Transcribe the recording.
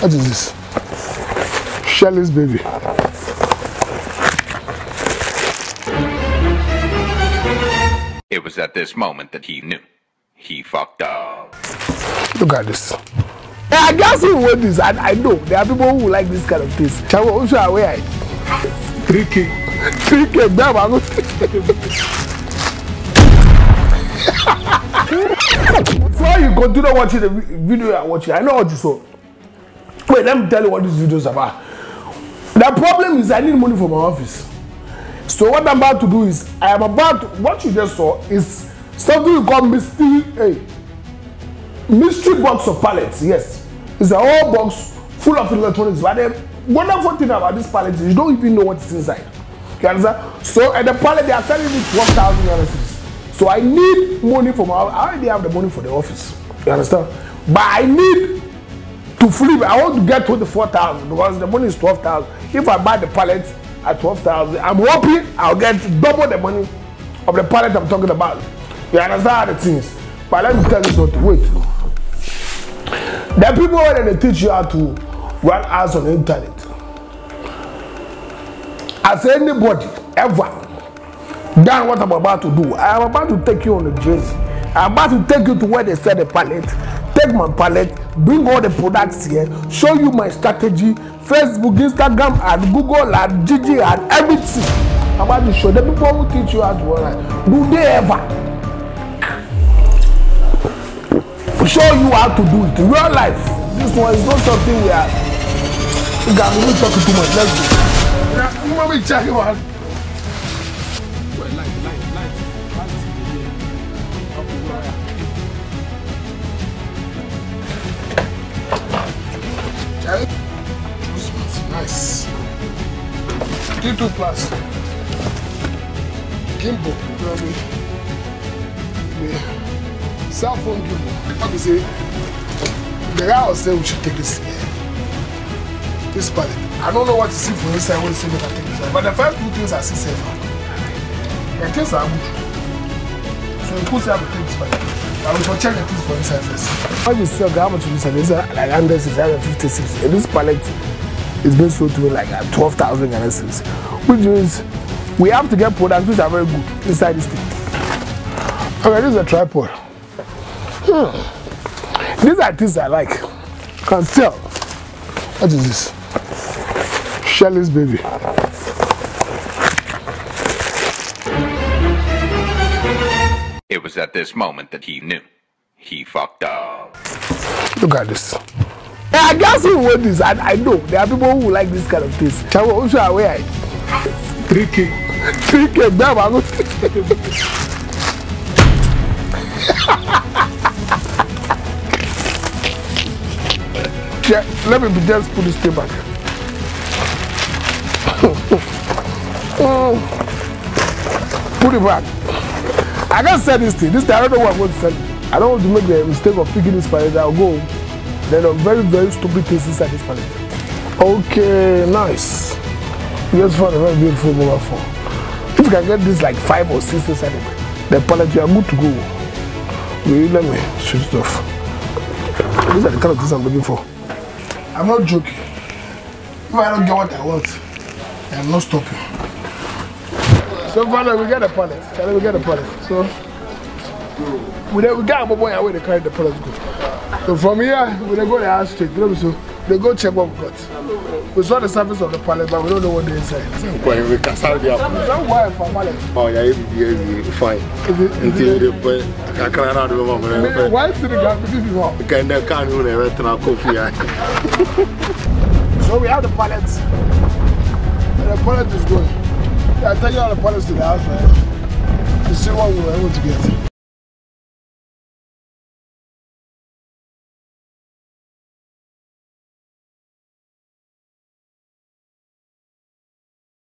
What is this? Shelly's baby. It was at this moment that he knew. He fucked up. Look at this. I guess who want this. I know there are people who like this kind of things. Chawo, who should I wear? 3K. 3K. Before you continue watching the video you are watching, I know what you saw. Wait, let me tell you what this video is about. The problem is I need money for my office. So what I'm about to do is what you just saw is something we call mystery box of pallets. Yes, it's a whole box full of electronics. But the wonderful thing about this pallet is you don't even know what's inside. You understand? So at the pallet they are selling it 1,000 euros. So I need money for my office. I already have the money for the office. You understand? But I need to flip. I want to get 24,000 because the money is 12,000. If I buy the pallet at 12,000, I'm hoping I'll get double the money of the pallet I'm talking about. You understand how the things? But let me tell you something. Wait. There are people when they teach you how to run ads on the internet. As anybody ever done what I'm about to do, I'm about to take you on a journey. I'm about to take you to where they sell the pallet, take my pallet, bring all the products here, show you my strategy, Facebook, Instagram, and Google, and Gigi, and everything. I'm about to show the people who teach you how to run. Do they ever show you how to do it in real life? This one is not something we can really talk too much. Let's go. Let me check you out. Nice. T2 plus. Gimbal. Cell phone gimbal. What is it? The guy will say we should take this pallet. I don't know what to see for inside when you say that I take this. But the first two things I see safer. The things are good. So you could say I will take this pallet. I will check the things for inside first. How you sell how much you sell? It's like 156. And this pallet is being sold to me like 12,000 Ghana cedis, which means we have to get products which are very good inside this thing. Okay, this is a tripod. These are things I like. Can sell. What is this? Shelly's baby. It was at this moment that he knew. He fucked up. Look at this. I guess who want this. I know there are people who like this kind of things. Chawo, who should I wear? 3K. 3K. Yeah, let me just put this thing back. Put it back. I can't sell this thing. This thing I don't know what I'm going to sell it. I don't want to make the mistake of picking this pallet. I'll go. There are very, very stupid things inside this pallet. Okay, nice. Just found a very beautiful mobile phone. If you can get this like 5 or 6 inside the pallet, you are good to go. Wait, let me switch it off. These are the kind of things I'm looking for. I'm not joking. If I don't get what I want, I'm not stopping. So finally we get a pallet. Shall we get a pallet? So we got a mobile and where they carry the pallet go. So from here, we go the house straight. So they go check what we got. We saw the surface of the pallet, but we don't know what they inside. We can sell the apple. Don't worry for pallet. Oh yeah, fine. Until the boy, I can't remember. Why did the guy this is wrong? We can't do everything on coffee. So we have the pallets. And the pallet is going. I tell you all the pallets to the house, right? To see what we were able to get.